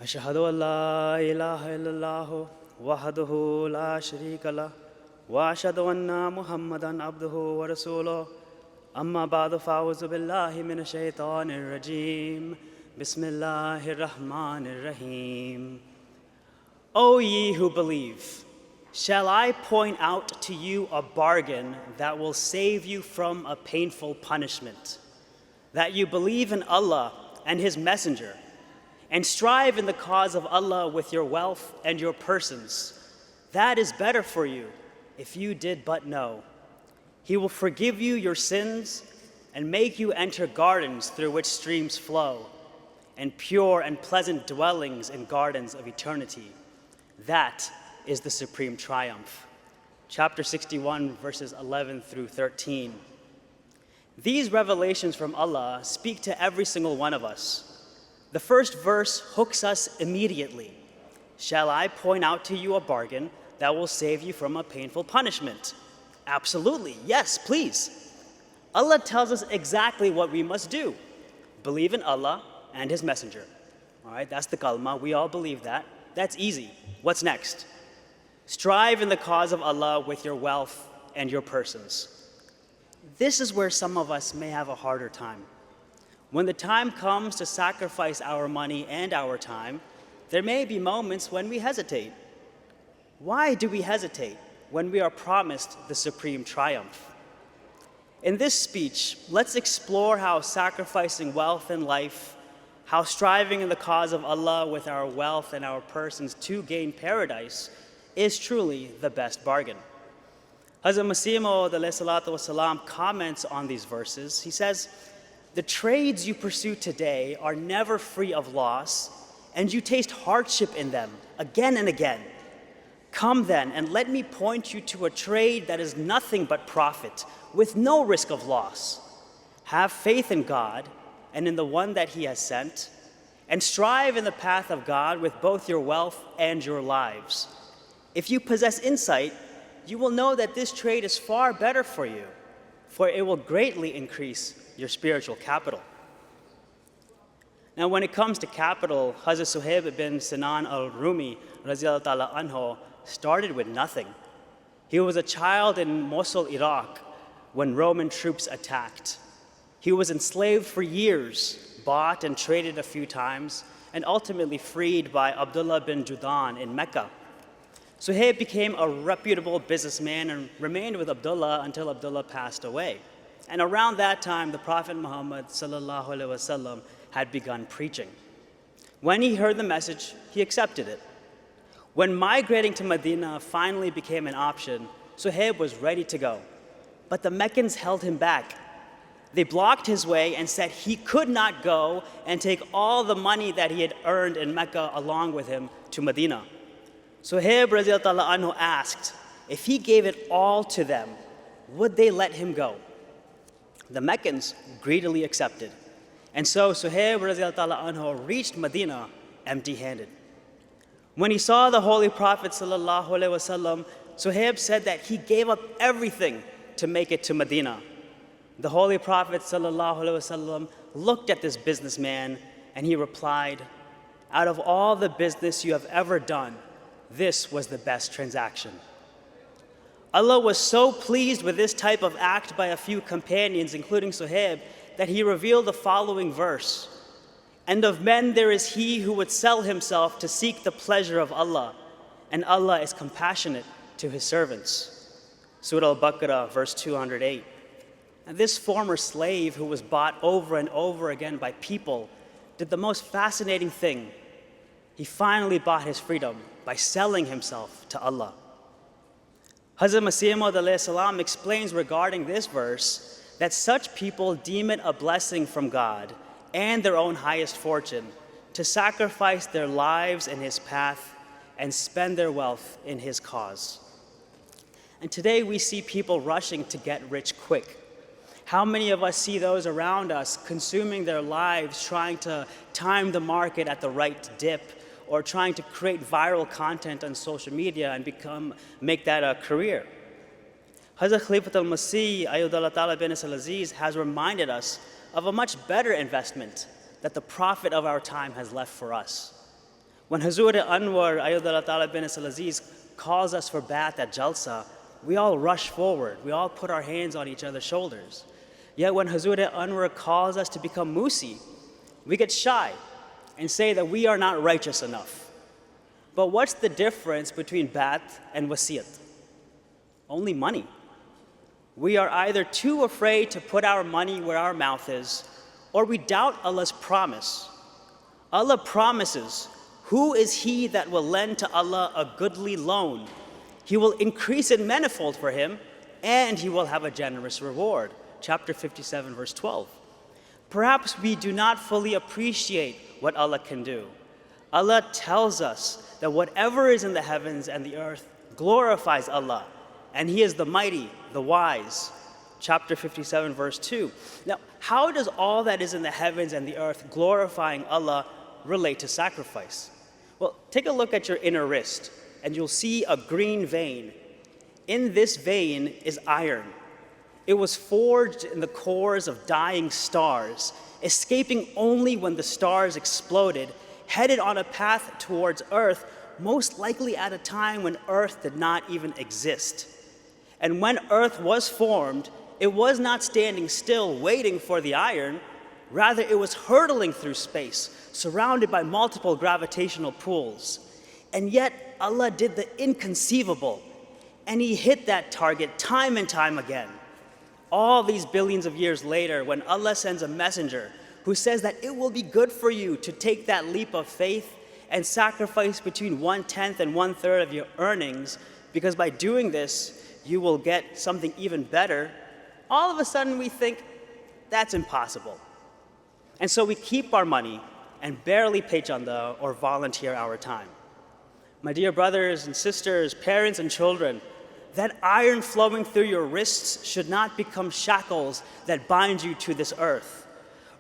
Ashhadu an la ilaha illallah wahdahu la sharika lah wa ashhadu anna Muhammadan abduhu wa rasuluh. Amma ba'du fa'auzu billahi minash shaitanir rajim. Bismillahir rahmanir rahim. O ye who believe, shall I point out to you a bargain that will save you from a painful punishment? That you believe in Allah and His Messenger, and strive in the cause of Allah with your wealth and your persons. That is better for you, if you did but know. He will forgive you your sins and make you enter gardens through which streams flow, and pure and pleasant dwellings in gardens of eternity. That is the supreme triumph. Chapter 61, verses 11 through 13. These revelations from Allah speak to every single one of us. The first verse hooks us immediately. Shall I point out to you a bargain that will save you from a painful punishment? Absolutely, yes, please. Allah tells us exactly what we must do. Believe in Allah and His Messenger. All right, that's the kalma. We all believe that. That's easy. What's next? Strive in the cause of Allah with your wealth and your persons. This is where some of us may have a harder time. When the time comes to sacrifice our money and our time, there may be moments when we hesitate. Why do we hesitate when we are promised the supreme triumph? In this speech, let's explore how sacrificing wealth and life, how striving in the cause of Allah with our wealth and our persons to gain paradise is truly the best bargain. Hazrat Masih Maud comments on these verses. He says, the trades you pursue today are never free of loss, and you taste hardship in them again and again. Come then, and let me point you to a trade that is nothing but profit, with no risk of loss. Have faith in God and in the one that He has sent, and strive in the path of God with both your wealth and your lives. If you possess insight, you will know that this trade is far better for you, for it will greatly increase your spiritual capital. Now, when it comes to capital, Hazrat Suhaib bin Sinan al-Rumi radiyallahu ta'ala anhu started with nothing. He was a child in Mosul, Iraq, when Roman troops attacked. He was enslaved for years, bought and traded a few times, and ultimately freed by Abdullah bin Judan in Mecca. Suhaib became a reputable businessman and remained with Abdullah until Abdullah passed away. And around that time, the Prophet Muhammad ﷺ had begun preaching. When he heard the message, he accepted it. When migrating to Medina finally became an option, Suhaib was ready to go. But the Meccans held him back. They blocked his way and said he could not go and take all the money that he had earned in Mecca along with him to Medina. Suhaib radiyallahu anhu asked, if he gave it all to them, would they let him go? The Meccans greedily accepted. And so Suhaib radiyallahu anhu reached Medina empty-handed. When he saw the Holy Prophet sallallahu alaihi wasallam, Suhaib said that he gave up everything to make it to Medina. The Holy Prophet sallallahu alaihi wasallam looked at this businessman and he replied, out of all the business you have ever done, this was the best transaction. Allah was so pleased with this type of act by a few companions, including Suhaib, that He revealed the following verse. And of men there is he who would sell himself to seek the pleasure of Allah, and Allah is compassionate to His servants. Surah Al-Baqarah, verse 208. And this former slave who was bought over and over again by people did the most fascinating thing. He finally bought his freedom by selling himself to Allah. Hazrat Masih Maud explains regarding this verse that such people deem it a blessing from God and their own highest fortune to sacrifice their lives in His path and spend their wealth in His cause. And today we see people rushing to get rich quick. How many of us see those around us consuming their lives trying to time the market at the right dip, or trying to create viral content on social media and make that a career? Hazrat Khalifatul al-Masih Ayyadullah Ta'ala bin Aziz has reminded us of a much better investment that the Prophet of our time has left for us. When Hazur Anwar Ayatollah Ta'ala bin Aziz calls us for Bai'at at Jalsa, we all rush forward. We all put our hands on each other's shoulders. Yet when Hazur Anwar calls us to become Musi, we get shy and say that we are not righteous enough. But what's the difference between Bai'at and Wasiyat? Only money. We are either too afraid to put our money where our mouth is, or we doubt Allah's promise. Allah promises, who is he that will lend to Allah a goodly loan? He will increase it manifold for him, and he will have a generous reward. Chapter 57, verse 12. Perhaps we do not fully appreciate what Allah can do. Allah tells us that whatever is in the heavens and the earth glorifies Allah, and He is the mighty, the wise. Chapter 57, verse 2. Now, how does all that is in the heavens and the earth glorifying Allah relate to sacrifice? Well, take a look at your inner wrist, and you'll see a green vein. In this vein is iron. It was forged in the cores of dying stars, escaping only when the stars exploded, headed on a path towards Earth, most likely at a time when Earth did not even exist. And when Earth was formed, it was not standing still waiting for the iron. Rather, it was hurtling through space, surrounded by multiple gravitational pools. And yet, Allah did the inconceivable, and He hit that target time and time again. All these billions of years later, when Allah sends a messenger who says that it will be good for you to take that leap of faith and sacrifice between 1/10 and 1/3 of your earnings, because by doing this, you will get something even better, all of a sudden we think that's impossible. And so we keep our money and barely pay chanda or volunteer our time. My dear brothers and sisters, parents and children, that iron flowing through your wrists should not become shackles that bind you to this earth.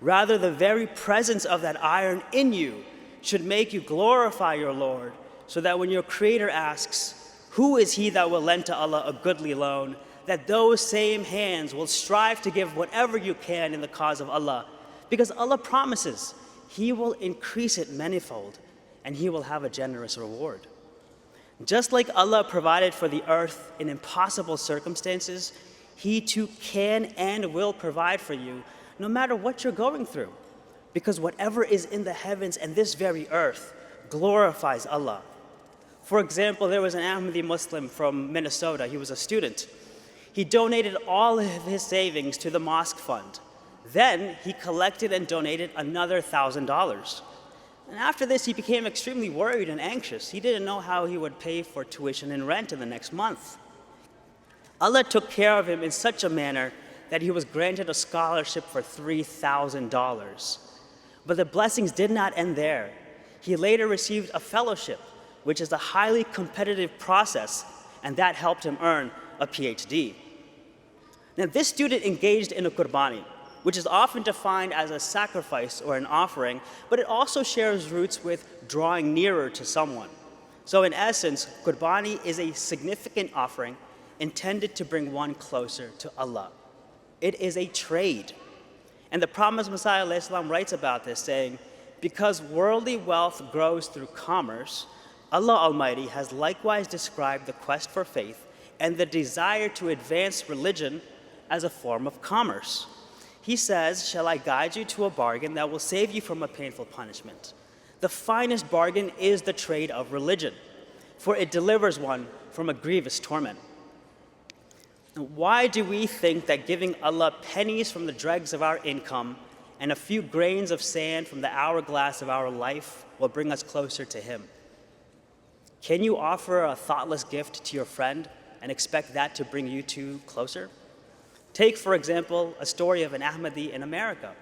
Rather, the very presence of that iron in you should make you glorify your Lord, so that when your Creator asks, who is he that will lend to Allah a goodly loan, that those same hands will strive to give whatever you can in the cause of Allah, because Allah promises He will increase it manifold, and He will have a generous reward. Just like Allah provided for the earth in impossible circumstances, He too can and will provide for you no matter what you're going through, because whatever is in the heavens and this very earth glorifies Allah. For example, there was an Ahmadiyya Muslim from Minnesota. He was a student. He donated all of his savings to the mosque fund. Then he collected and donated another $1,000. And after this, he became extremely worried and anxious. He didn't know how he would pay for tuition and rent in the next month. Allah took care of him in such a manner that he was granted a scholarship for $3,000. But the blessings did not end there. He later received a fellowship, which is a highly competitive process, and that helped him earn a PhD. Now, this student engaged in a qurbani, which is often defined as a sacrifice or an offering, but it also shares roots with drawing nearer to someone. So in essence, qurbani is a significant offering intended to bring one closer to Allah. It is a trade. And the Promised Messiah ﷺ writes about this, saying, because worldly wealth grows through commerce, Allah Almighty has likewise described the quest for faith and the desire to advance religion as a form of commerce. He says, shall I guide you to a bargain that will save you from a painful punishment? The finest bargain is the trade of religion, for it delivers one from a grievous torment. Now, why do we think that giving Allah pennies from the dregs of our income and a few grains of sand from the hourglass of our life will bring us closer to Him? Can you offer a thoughtless gift to your friend and expect that to bring you two closer? Take, for example, a story of an Ahmadi in America.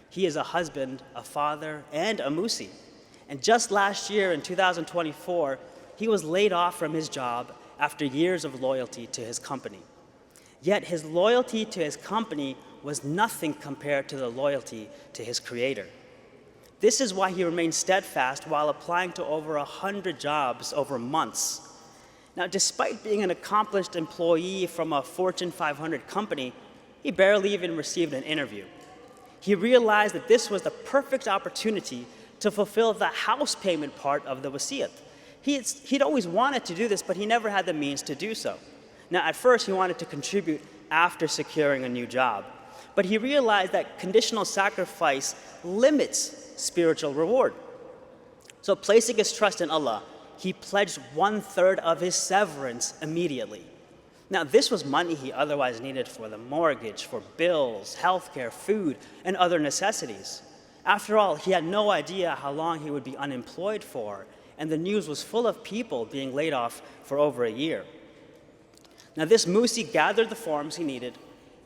He is a husband, a father, and a Musi. And just last year, in 2024, he was laid off from his job after years of loyalty to his company. Yet his loyalty to his company was nothing compared to the loyalty to his Creator. This is why he remained steadfast while applying to over 100 jobs over months. Now, despite being an accomplished employee from a Fortune 500 company, he barely even received an interview. He realized that this was the perfect opportunity to fulfill the house payment part of the wasiyat. He'd always wanted to do this, but he never had the means to do so. Now, at first, he wanted to contribute after securing a new job, but he realized that conditional sacrifice limits spiritual reward. So placing his trust in Allah, he pledged 1/3 of his severance immediately. Now, this was money he otherwise needed for the mortgage, for bills, healthcare, food, and other necessities. After all, he had no idea how long he would be unemployed for, and the news was full of people being laid off for over a year. Now, this Musi gathered the forms he needed,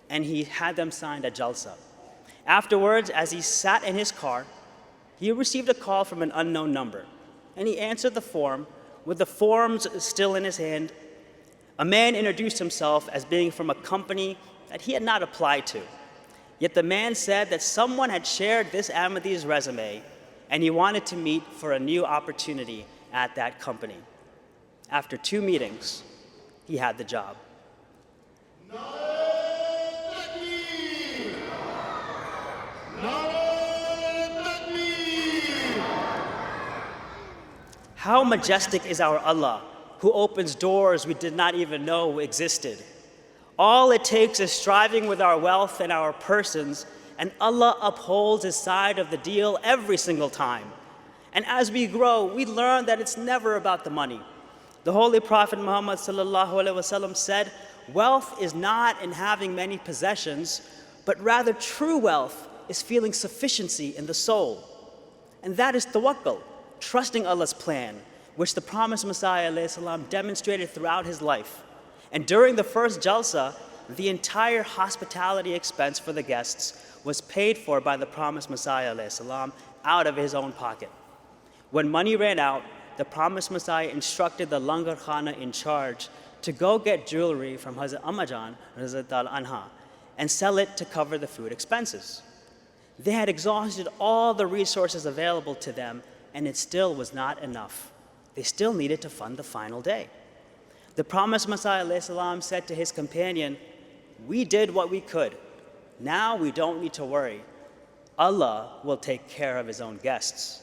and he had them signed at Jalsa. Afterwards, as he sat in his car, he received a call from an unknown number, and he answered the form. With the forms still in his hand, a man introduced himself as being from a company that he had not applied to. Yet the man said that someone had shared this Ahmadiyya's resume, and he wanted to meet for a new opportunity at that company. After 2 meetings, he had the job. How majestic is our Allah, who opens doors we did not even know existed. All it takes is striving with our wealth and our persons, and Allah upholds his side of the deal every single time. And as we grow, we learn that it's never about the money. The Holy Prophet Muhammad ﷺ said, "Wealth is not in having many possessions, but rather true wealth is feeling sufficiency in the soul." And that is tawakkul, trusting Allah's plan, which the promised Messiah ﷺ demonstrated throughout his life. And during the first Jalsa, the entire hospitality expense for the guests was paid for by the promised Messiah ﷺ out of his own pocket. When money ran out, the promised Messiah instructed the Langar Khana in charge to go get jewelry from Hazrat Ammajan anha and sell it to cover the food expenses. They had exhausted all the resources available to them, and it still was not enough. They still needed to fund the final day. The promised Messiah ﷺ said to his companion, "We did what we could. Now we don't need to worry. Allah will take care of his own guests."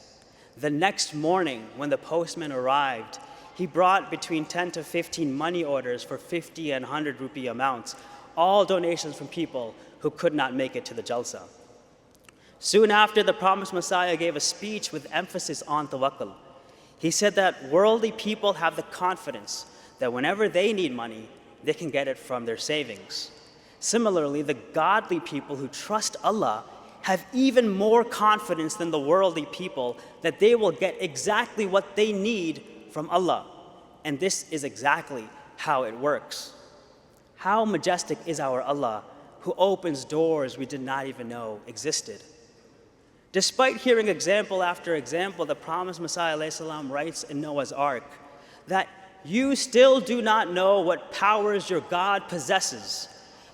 The next morning, when the postman arrived, he brought between 10 to 15 money orders for 50 and 100 rupee amounts, all donations from people who could not make it to the Jalsa. Soon after, the promised Messiah gave a speech with emphasis on tawakkul. He said that worldly people have the confidence that whenever they need money, they can get it from their savings. Similarly, the godly people who trust Allah have even more confidence than the worldly people that they will get exactly what they need from Allah. And this is exactly how it works. How majestic is our Allah, who opens doors we did not even know existed. Despite hearing example after example, the promised Messiah ﷺ writes in Noah's Ark that you still do not know what powers your God possesses.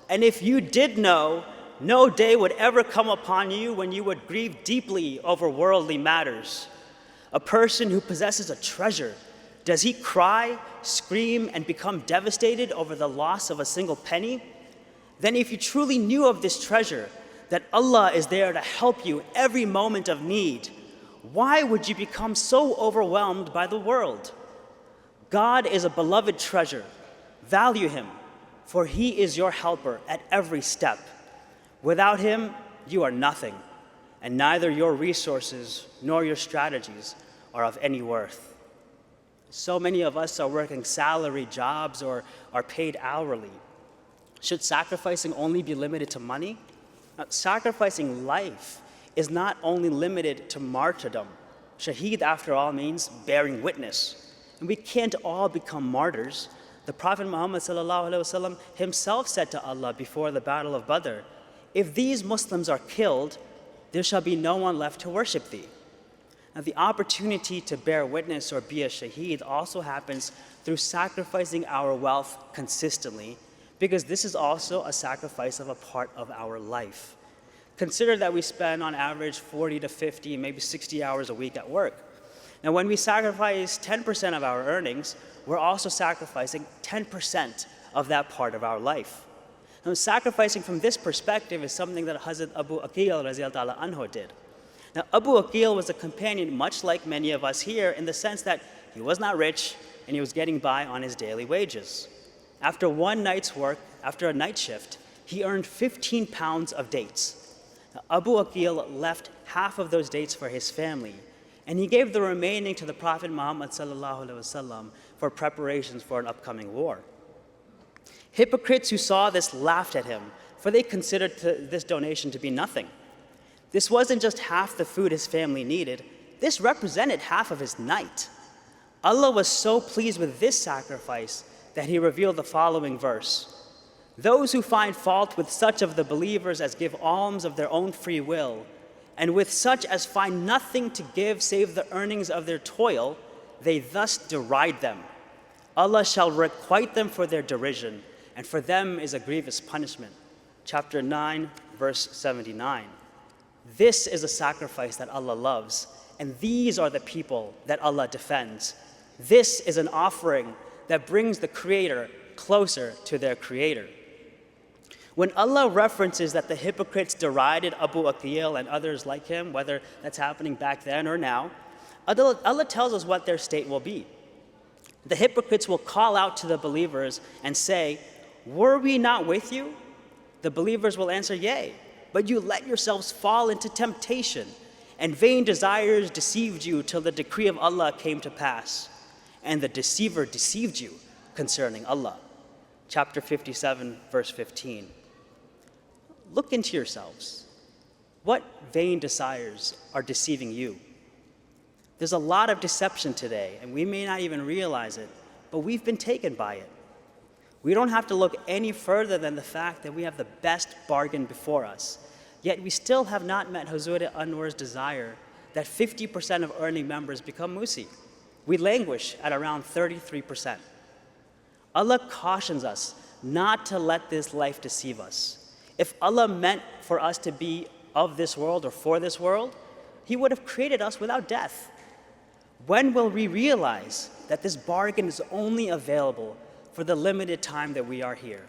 And if you did know, no day would ever come upon you when you would grieve deeply over worldly matters. A person who possesses a treasure, does he cry, scream, and become devastated over the loss of a single penny? Then if you truly knew of this treasure, that Allah is there to help you every moment of need, why would you become so overwhelmed by the world? God is a beloved treasure. Value him, for he is your helper at every step. Without him, you are nothing, and neither your resources nor your strategies are of any worth. So many of us are working salary jobs or are paid hourly. Should sacrificing only be limited to money? Sacrificing life is not only limited to martyrdom. Shaheed, after all, means bearing witness. And we can't all become martyrs. The Prophet Muhammad ﷺ himself said to Allah before the Battle of Badr, "If these Muslims are killed, there shall be no one left to worship thee." Now, the opportunity to bear witness or be a shaheed also happens through sacrificing our wealth consistently, because this is also a sacrifice of a part of our life. Consider that we spend on average 40 to 50, maybe 60 hours a week at work. Now, when we sacrifice 10% of our earnings, we're also sacrificing 10% of that part of our life. Now, sacrificing from this perspective is something that Hazrat Abu Aqil Razial Ta'ala Anhu did. Now, Abu Aqil was a companion much like many of us here in the sense that he was not rich and he was getting by on his daily wages. After one night's work, after a night shift, he earned 15 pounds of dates. Now, Abu Aqil left half of those dates for his family, and he gave the remaining to the Prophet Muhammad ﷺ for preparations for an upcoming war. Hypocrites who saw this laughed at him, for they considered this donation to be nothing. This wasn't just half the food his family needed, this represented half of his night. Allah was so pleased with this sacrifice that he revealed the following verse. Those who find fault with such of the believers as give alms of their own free will, and with such as find nothing to give save the earnings of their toil, they thus deride them. Allah shall requite them for their derision, and for them is a grievous punishment. Chapter 9, verse 79. This is a sacrifice that Allah loves, and these are the people that Allah defends. This is an offering that brings the Creator closer to their Creator. When Allah references that the hypocrites derided Abu Aqil and others like him, whether that's happening back then or now, Allah tells us what their state will be. The hypocrites will call out to the believers and say, "Were we not with you?" The believers will answer, "Yea, but you let yourselves fall into temptation, and vain desires deceived you till the decree of Allah came to pass, and the deceiver deceived you concerning Allah." Chapter 57, verse 15. Look into yourselves. What vain desires are deceiving you? There's a lot of deception today, and we may not even realize it, but we've been taken by it. We don't have to look any further than the fact that we have the best bargain before us, yet we still have not met Hazrat Anwar's desire that 50% of earning members become Musi. We languish at around 33%. Allah cautions us not to let this life deceive us. If Allah meant for us to be of this world or for this world, He would have created us without death. When will we realize that this bargain is only available for the limited time that we are here?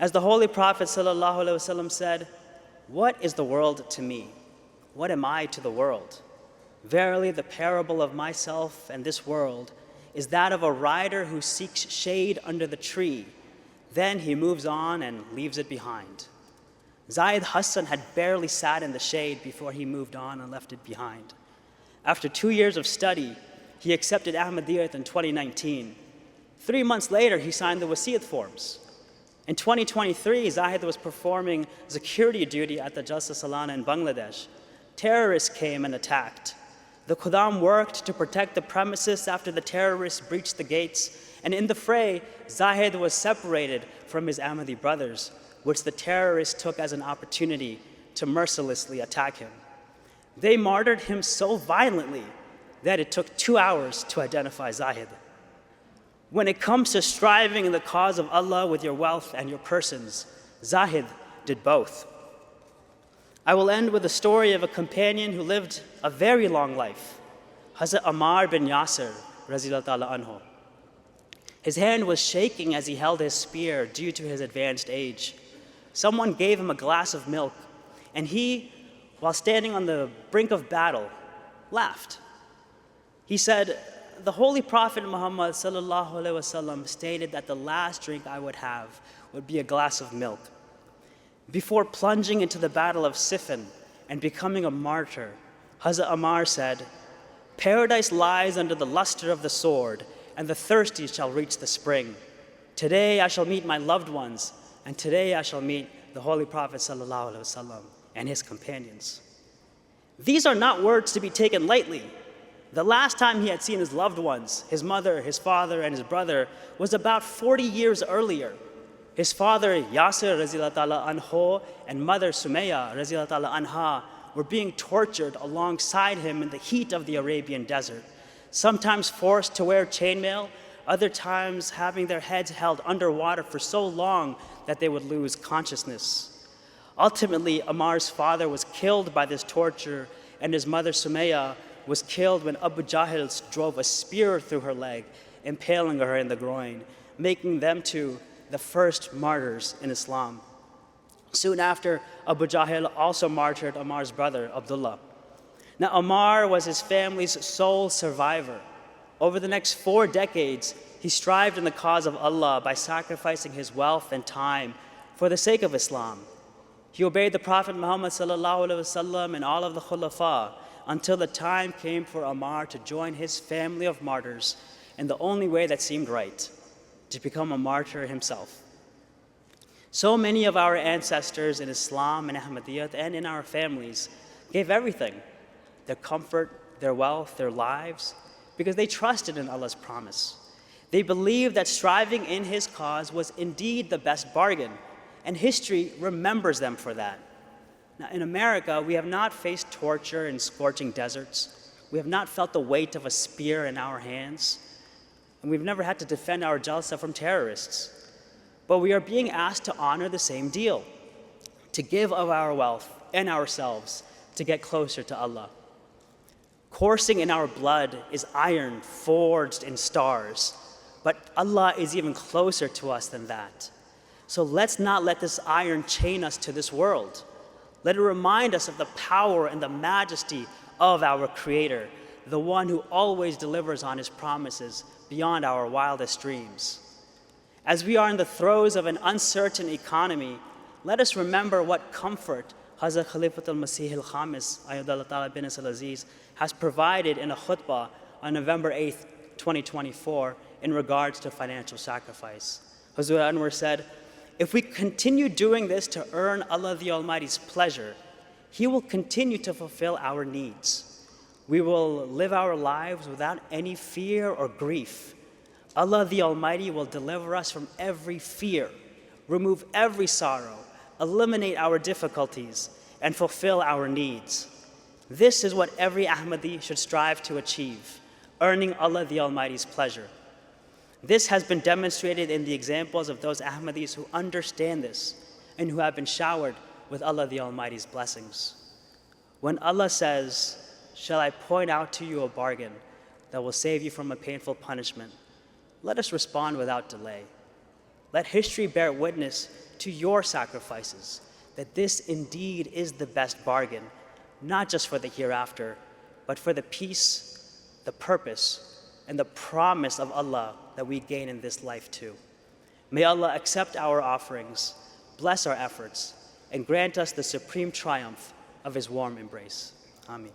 As the Holy Prophet ﷺ said, "What is the world to me? What am I to the world? Verily, the parable of myself and this world is that of a rider who seeks shade under the tree. Then he moves on and leaves it behind." Zaid Hassan had barely sat in the shade before he moved on and left it behind. After 2 years of study, he accepted Ahmadiyya in 2019. 3 months later, he signed the Wasiyat forms. In 2023, Zahid was performing security duty at the Jalsa Salana in Bangladesh. Terrorists came and attacked. The Qudam worked to protect the premises after the terrorists breached the gates, and in the fray, Zahid was separated from his Ahmadi brothers, which the terrorists took as an opportunity to mercilessly attack him. They martyred him so violently that it took 2 hours to identify Zahid. When it comes to striving in the cause of Allah with your wealth and your persons, Zahid did both. I will end with a story of a companion who lived a very long life, Hazrat Ammar bin Yasir, Razilullah Ta'ala Anhu. His hand was shaking as he held his spear due to his advanced age. Someone gave him a glass of milk, and he, while standing on the brink of battle, laughed. He said, "The Holy Prophet Muhammad ﷺ stated that the last drink I would have would be a glass of milk." Before plunging into the battle of Siffin and becoming a martyr, Hazrat Ammar said, "Paradise lies under the luster of the sword, and the thirsty shall reach the spring. Today I shall meet my loved ones, and today I shall meet the Holy Prophet ﷺ and his companions." These are not words to be taken lightly. The last time he had seen his loved ones, his mother, his father, and his brother, was about 40 years earlier. His father, Yasir Razilullah Ta'ala Anhu, and mother, Sumayya Razilullah Ta'ala Anha, were being tortured alongside him in the heat of the Arabian desert, sometimes forced to wear chainmail, other times having their heads held underwater for so long that they would lose consciousness. Ultimately, Ammar's father was killed by this torture, and his mother, Sumayya, was killed when Abu Jahl drove a spear through her leg, impaling her in the groin, making them two the first martyrs in Islam. Soon after, Abu Jahl also martyred Ammar's brother, Abdullah. Now, Ammar was his family's sole survivor. Over the next 4 decades, he strived in the cause of Allah by sacrificing his wealth and time for the sake of Islam. He obeyed the Prophet Muhammad ﷺ and all of the Khulafa until the time came for Ammar to join his family of martyrs in the only way that seemed right, to become a martyr himself. So many of our ancestors in Islam and Ahmadiyya and in our families gave everything, their comfort, their wealth, their lives, because they trusted in Allah's promise. They believed that striving in his cause was indeed the best bargain, and history remembers them for that. Now, in America, we have not faced torture in scorching deserts. We have not felt the weight of a spear in our hands, and we've never had to defend our Jalsa from terrorists. But we are being asked to honor the same deal, to give of our wealth and ourselves to get closer to Allah. Coursing in our blood is iron forged in stars, but Allah is even closer to us than that. So let's not let this iron chain us to this world. Let it remind us of the power and the majesty of our Creator, the one who always delivers on his promises beyond our wildest dreams. As we are in the throes of an uncertain economy, let us remember what comfort Hazrat Khalifatul Masih al-Khamis, Ayyadullah Ta'ala bin al-Aziz, has provided in a khutbah on November 8th, 2024, in regards to financial sacrifice. Hazrat Anwar said, "If we continue doing this to earn Allah the Almighty's pleasure, He will continue to fulfill our needs. We will live our lives without any fear or grief. Allah the Almighty will deliver us from every fear, remove every sorrow, eliminate our difficulties, and fulfill our needs. This is what every Ahmadi should strive to achieve, earning Allah the Almighty's pleasure. This has been demonstrated in the examples of those Ahmadis who understand this and who have been showered with Allah the Almighty's blessings. When Allah says, 'Shall I point out to you a bargain that will save you from a painful punishment?' let us respond without delay. Let history bear witness to your sacrifices, that this indeed is the best bargain, not just for the hereafter, but for the peace, the purpose, and the promise of Allah that we gain in this life too. May Allah accept our offerings, bless our efforts, and grant us the supreme triumph of His warm embrace. Ameen.